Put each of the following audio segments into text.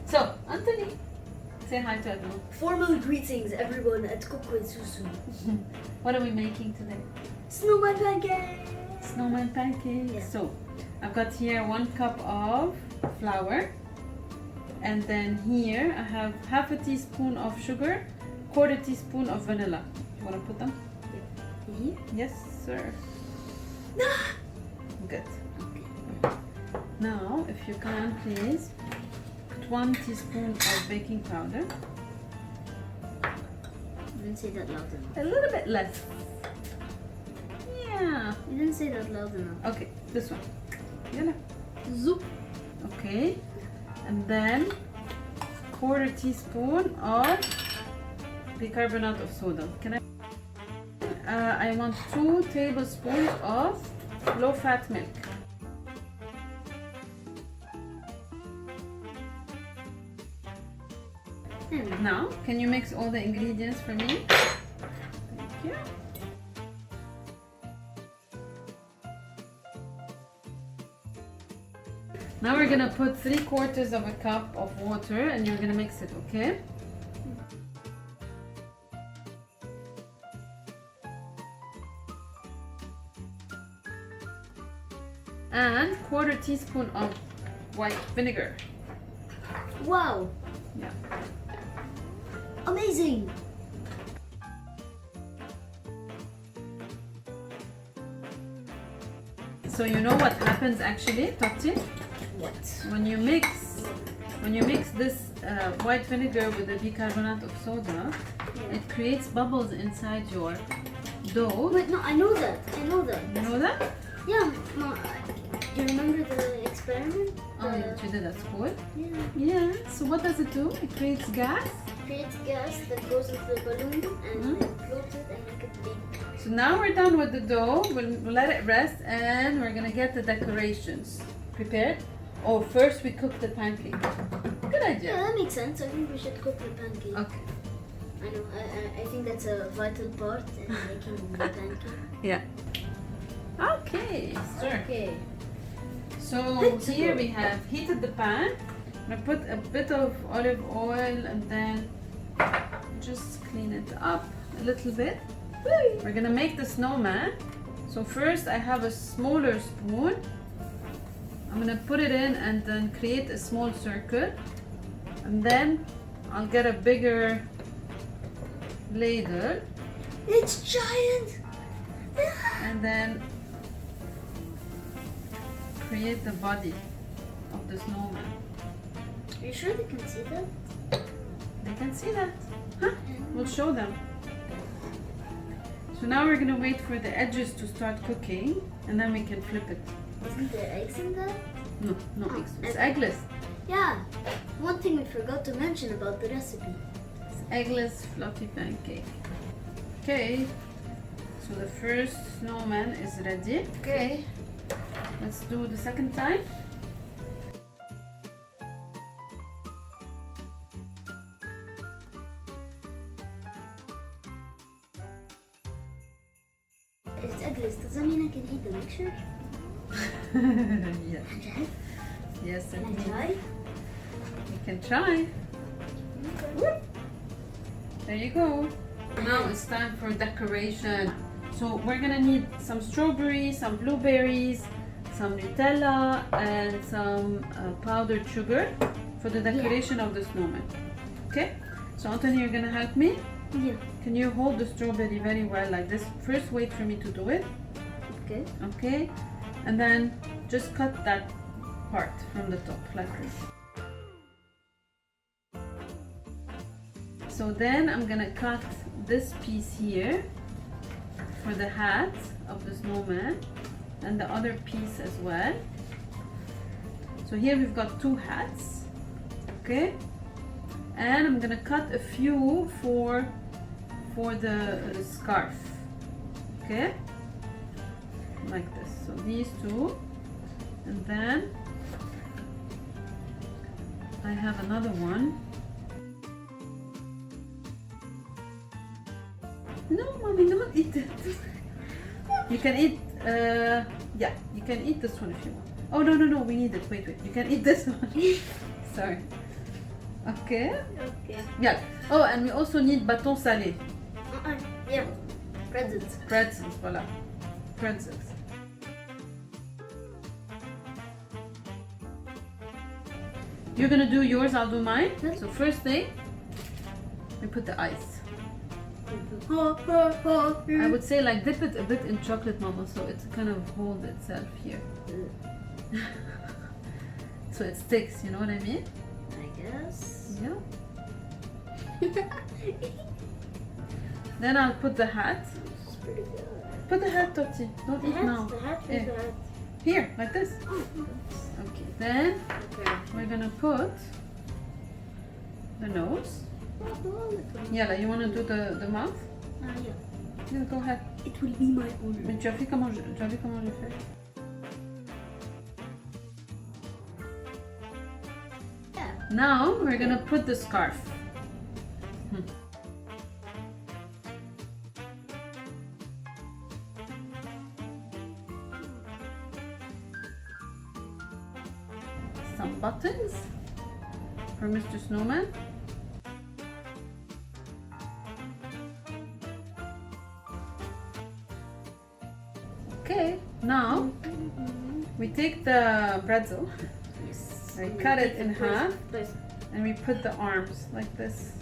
So, Anthony, say hi to everyone. Formal greetings, everyone, at Cook with Sousou. What are we making today? Snowman Pancakes! Snowman Pancakes. Yeah. So, I've got here 1 cup of flour. And then here I have half a teaspoon of sugar, 1/4 teaspoon of vanilla. You want to put them? Here? Yes, sir. Good. Okay. Now, if you can, please put 1 teaspoon of baking powder. You didn't say that loud enough. A little bit less. Yeah. You didn't say that loud enough. Okay, this one. Diala. Zoop. Okay. And then 1/4 teaspoon of bicarbonate of soda. Can I want 2 tablespoons of low-fat milk. Now, can you mix all the ingredients for me? Thank you. Now we're gonna put 3/4 of a cup of water and you're gonna mix it, okay? And 1/4 teaspoon of white vinegar. Wow! Yeah. Amazing! So you know what happens actually, Tati? What? When you mix this white vinegar with the bicarbonate of soda, Yeah. it creates bubbles inside your dough. Wait, no, I know that. I know that. You know that? Yeah, no, do you remember the experiment? Oh, yeah, you did at school. Yeah. Yeah. So what does it do? It creates gas. Creates gas that goes into the balloon and then float it and make it big. So now we're done with the dough. We'll let it rest and we're gonna get the decorations prepared. Oh, first we cook the pancake. Good Yeah, idea. that makes sense. I think we should cook the pancake. Okay. I know. I think that's a vital part in making the pancake. Yeah. Okay. Sure. Okay. So here we have heated the pan. I'm gonna put a bit of olive oil and then just clean it up a little bit. We're gonna make the snowman. So first I have a smaller spoon. I'm gonna put it in and then create a small circle. And then I'll get a bigger ladle It's giant! and then create the body of the snowman. Are you sure they can see that? They can see that. Huh? We'll show them. So now we're gonna wait for the edges to start cooking and then we can flip it. Isn't there eggs in that? No, no Oh, eggs. It's egg. eggless. Yeah. One thing we forgot to mention about the recipe. It's eggless fluffy pancake. Okay. So the first snowman is ready. Okay. Let's do the second time. It's eggless. Does that mean I can eat the mixture? Yes. Okay. Yes, Can I indeed. try? You can try. Okay. There you go. Now it's time for decoration. So we're gonna need some strawberries, some blueberries, some Nutella, and some powdered sugar for the decoration of the snowman. Okay? So Anthony, you're gonna help me? Yeah. Can you hold the strawberry very well like this? First wait for me to do it. Okay. Okay? And then just cut that part from the top like this. So then I'm gonna cut this piece here for the hat of the snowman and the other piece as well. So here we've got 2 hats, okay? And I'm gonna cut a few for the scarf, okay? Like this. So these 2, and then I have another one. No, mommy, don't eat it. You can eat, yeah, you can eat this one if you want. Oh, no, we need it. Wait. You can eat this one. Sorry. Okay. Okay. Yeah. Oh, and we also need bâton salé. Yeah. Pretzels. Pretzels, voilà. Pretzels. You're gonna do yours, I'll do mine. So first thing, we put the ice. I would say like dip it a bit in chocolate, mama, so it kind of holds itself here. So it sticks, you know what I mean? I guess. Yeah. Then I'll put the hat. It's pretty good. Put the hat, Toti. Don't The eat hat? now. The hat? Yeah. The hat. Here, like this. Oh, Okay, then okay. we're gonna put the nose. Yeah, like you wanna do the mouth? Yeah. Yeah, go ahead. It will be my honor. Mais tu as vu comment j'ai fait? Yeah. Now we're gonna put the scarf. Some buttons for Mr. Snowman. Okay, now we take the pretzel, Yes. we cut it in half, Place. and we put the arms like this.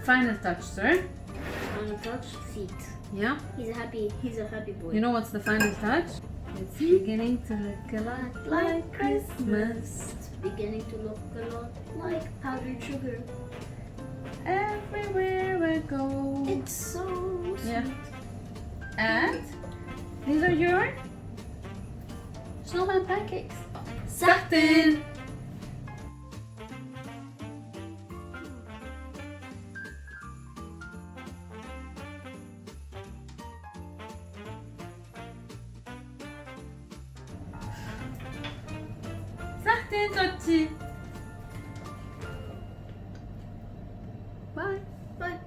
Final touch, sir. Final touch. Feet. Yeah. He's a happy boy. You know what's the final touch? It's beginning to look a lot like Christmas. It's beginning to look a lot like powdered sugar. Everywhere I go. It's so sweet. Yeah. And these are your snowman pancakes. Certain. Certain, Totti. Bye. Bye.